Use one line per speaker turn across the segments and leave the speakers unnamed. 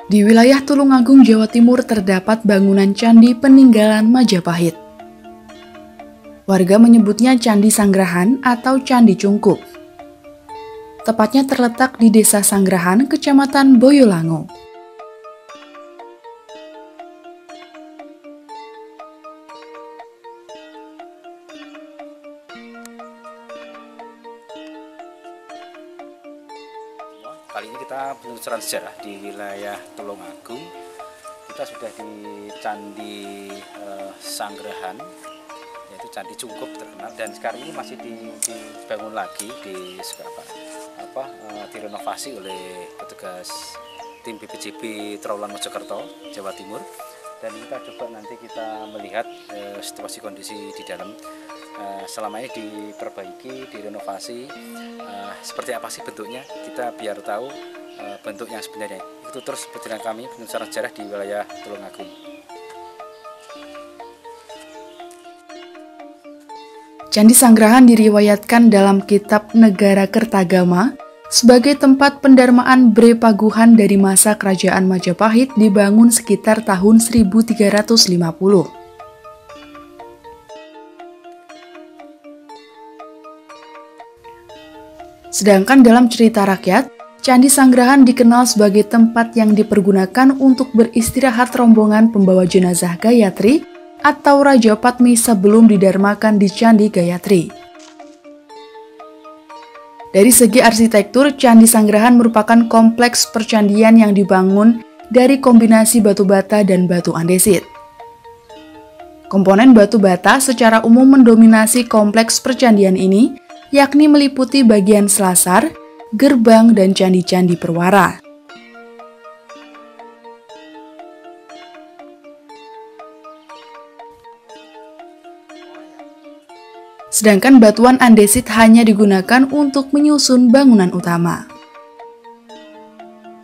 Di wilayah Tulungagung, Jawa Timur terdapat bangunan candi peninggalan Majapahit. Warga menyebutnya Candi Sanggrahan atau Candi Cungkup. Tepatnya terletak di Desa Sanggrahan, Kecamatan Boyolango.
Kali ini kita penelusuran sejarah di wilayah Tulungagung. Kita sudah di Candi Sanggrahan, yaitu Candi Cungkup terkenal, dan sekarang ini masih dibangun lagi, direnovasi oleh petugas tim BPJB Trowulan Mojokerto, Jawa Timur. Dan kita coba nanti kita melihat situasi kondisi di dalam. Selama ini diperbaiki, direnovasi, seperti apa sih bentuknya, kita biar tahu bentuk yang sebenarnya. Itu terus perjalanan kami penelusuran sejarah di wilayah Tulungagung.
Candi Sanggrahan diriwayatkan dalam kitab Negara Kertagama sebagai tempat pendarmaan Bre Paguhan dari masa Kerajaan Majapahit, dibangun sekitar tahun 1350. Sedangkan dalam cerita rakyat, Candi Sanggrahan dikenal sebagai tempat yang dipergunakan untuk beristirahat rombongan pembawa jenazah Gayatri atau Raja Patmi sebelum didarmakan di Candi Gayatri. Dari segi arsitektur, Candi Sanggrahan merupakan kompleks percandian yang dibangun dari kombinasi batu bata dan batu andesit. Komponen batu bata secara umum mendominasi kompleks percandian ini, yakni meliputi bagian selasar, gerbang, dan candi-candi perwara. Sedangkan batuan andesit hanya digunakan untuk menyusun bangunan utama.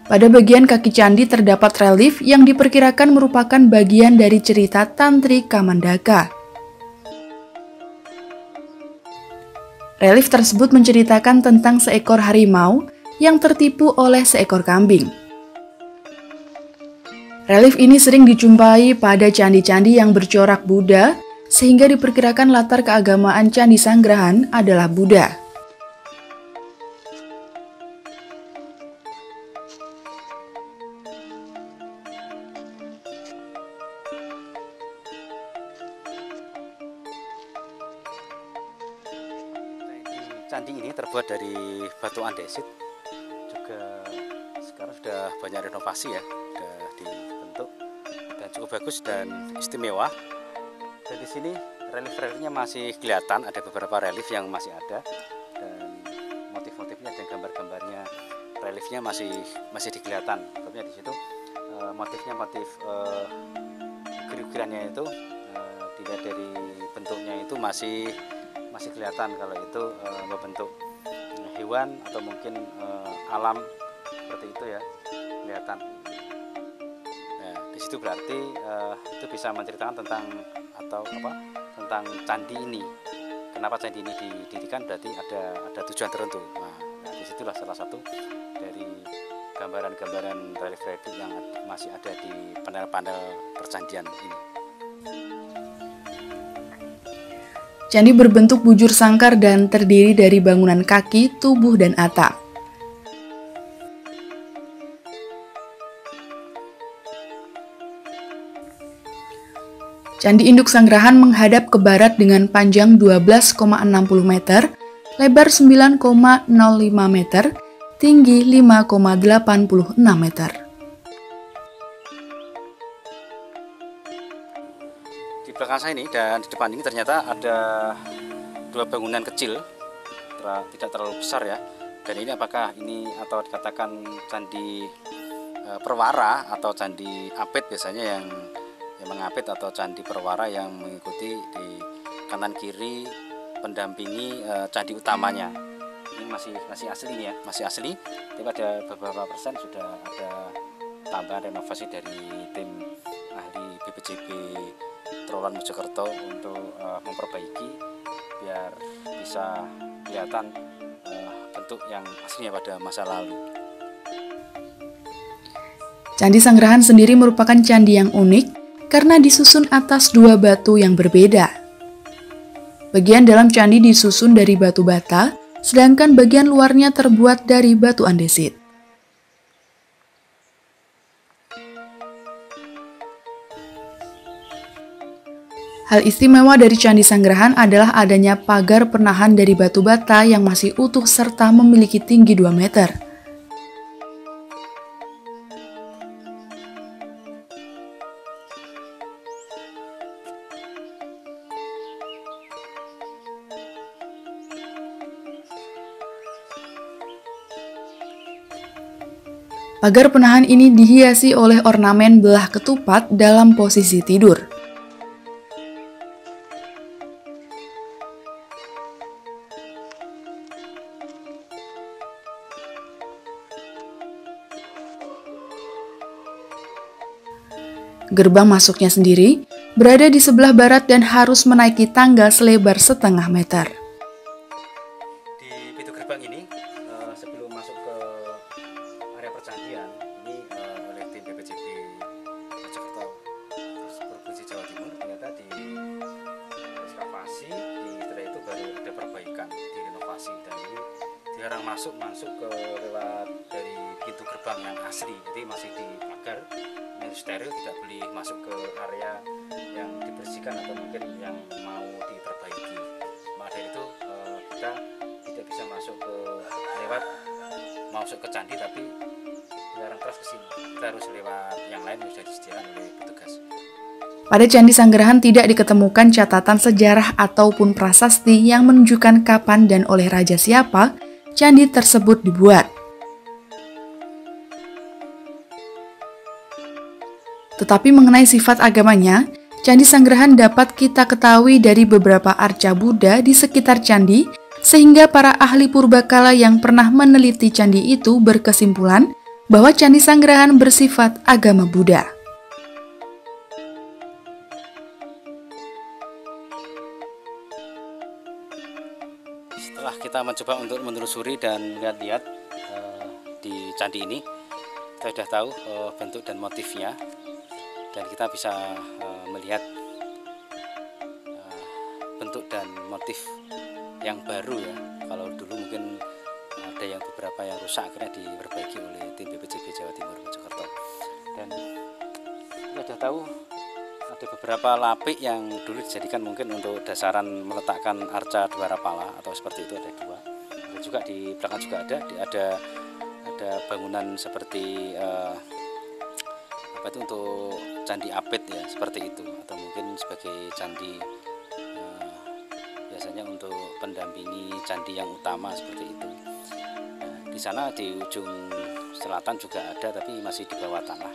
Pada bagian kaki candi terdapat relief yang diperkirakan merupakan bagian dari cerita Tantri Kamandaka. Relief tersebut menceritakan tentang seekor harimau yang tertipu oleh seekor kambing. Relief ini sering dijumpai pada candi-candi yang bercorak Buddha, sehingga diperkirakan latar keagamaan Candi Sanggrahan adalah Buddha.
Candi ini terbuat dari batu andesit, juga sekarang sudah banyak renovasi ya, sudah dibentuk dan cukup bagus dan istimewa. Dan di sini relief-reliefnya masih kelihatan, ada beberapa relief yang masih ada, dan motif-motifnya dan gambar-gambarnya reliefnya masih dikelihatan. Tentunya di situ motifnya ukir-ukirannya itu dilihat dari bentuknya itu masih kelihatan kalau itu membentuk hewan atau mungkin alam seperti itu ya, kelihatan. Nah, di situ berarti itu bisa menceritakan tentang candi ini. Kenapa candi ini didirikan, berarti ada tujuan tertentu. Nah, disitulah salah satu dari gambaran-gambaran relief-relief yang masih ada di panel-panel percandian ini.
Candi berbentuk bujur sangkar dan terdiri dari bangunan kaki, tubuh, dan atap. Candi Induk Sanggrahan menghadap ke barat dengan panjang 12,60 meter, lebar 9,05 meter, tinggi 5,86 meter.
Di belakang saya ini dan di depan ini ternyata ada dua bangunan kecil, tidak terlalu besar ya. Dan ini apakah ini atau dikatakan candi perwara atau candi apit, biasanya yang mengapit, atau candi perwara yang mengikuti di kanan kiri pendampingi candi utamanya. Ini masih asli nih ya, masih asli. Tapi ada beberapa persen sudah ada tambahan renovasi dari tim ahli BPJB Trowulan Mojokerto untuk memperbaiki biar bisa kelihatan bentuk yang aslinya pada masa lalu.
Candi Sanggerahan sendiri merupakan candi yang unik karena disusun atas dua batu yang berbeda. Bagian dalam candi disusun dari batu bata, sedangkan bagian luarnya terbuat dari batu andesit. Hal istimewa dari Candi Sanggerahan adalah adanya pagar penahan dari batu bata yang masih utuh serta memiliki tinggi 2 meter. Pagar penahan ini dihiasi oleh ornamen belah ketupat dalam posisi tidur. Gerbang masuknya sendiri berada di sebelah barat dan harus menaiki tangga selebar setengah meter.
Di pintu gerbang ini, sebelum masuk ke area percandian, ini oleh tim BPJB Mojokerto Provinsi Jawa Timur ternyata di ekskavasi, setelah itu baru ada perbaikan, direnovasi, dan ini dilarang masuk ke lewat dari pintu gerbang yang asli, jadi masih di pagar. Steril, tidak boleh masuk ke area yang dibersihkan atau mungkin yang mau diperbaiki. Maka dari itu kita tidak bisa masuk ke candi, tapi dilarang keras ke sini. Kita harus lewat yang lain yang sudah disediakan oleh petugas.
Pada Candi Sanggerahan tidak diketemukan catatan sejarah ataupun prasasti yang menunjukkan kapan dan oleh raja siapa candi tersebut dibuat. Tetapi mengenai sifat agamanya, Candi Sanggerahan dapat kita ketahui dari beberapa arca Buddha di sekitar candi, sehingga para ahli purbakala yang pernah meneliti candi itu berkesimpulan bahwa Candi Sanggerahan bersifat agama Buddha.
Setelah kita mencoba untuk menelusuri dan lihat-lihat di candi ini, kita sudah tahu bentuk dan motifnya. Dan kita bisa melihat bentuk dan motif yang baru ya. Kalau dulu mungkin ada yang beberapa yang rusak, akhirnya diperbaiki oleh tim BPJB Jawa Timur Mojokerto. Dan kita sudah tahu ada beberapa lapik yang dulu dijadikan mungkin untuk dasaran meletakkan arca Dwara Pala atau seperti itu, ada 2. Dan juga di belakang juga ada bangunan seperti itu untuk candi apit ya, seperti itu, atau mungkin sebagai candi biasanya untuk pendampingi candi yang utama seperti itu. Di sana di ujung selatan juga ada, tapi masih di bawah tanah.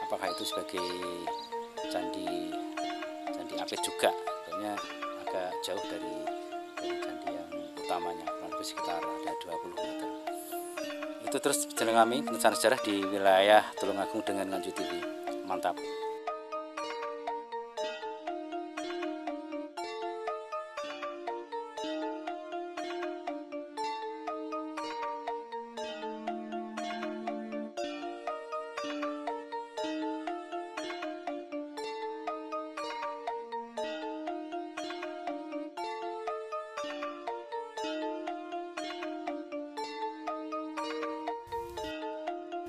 Apakah itu sebagai candi apit juga? Kayaknya agak jauh dari candi yang utamanya, kurang lebih sekitar ada 20 meter. Itu terus perjalanan kami penelusuran sejarah di wilayah Tulungagung dengan Nganjuk TV. Mantap.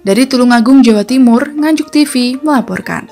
Dari Tulungagung, Jawa Timur, Nganjuk TV melaporkan.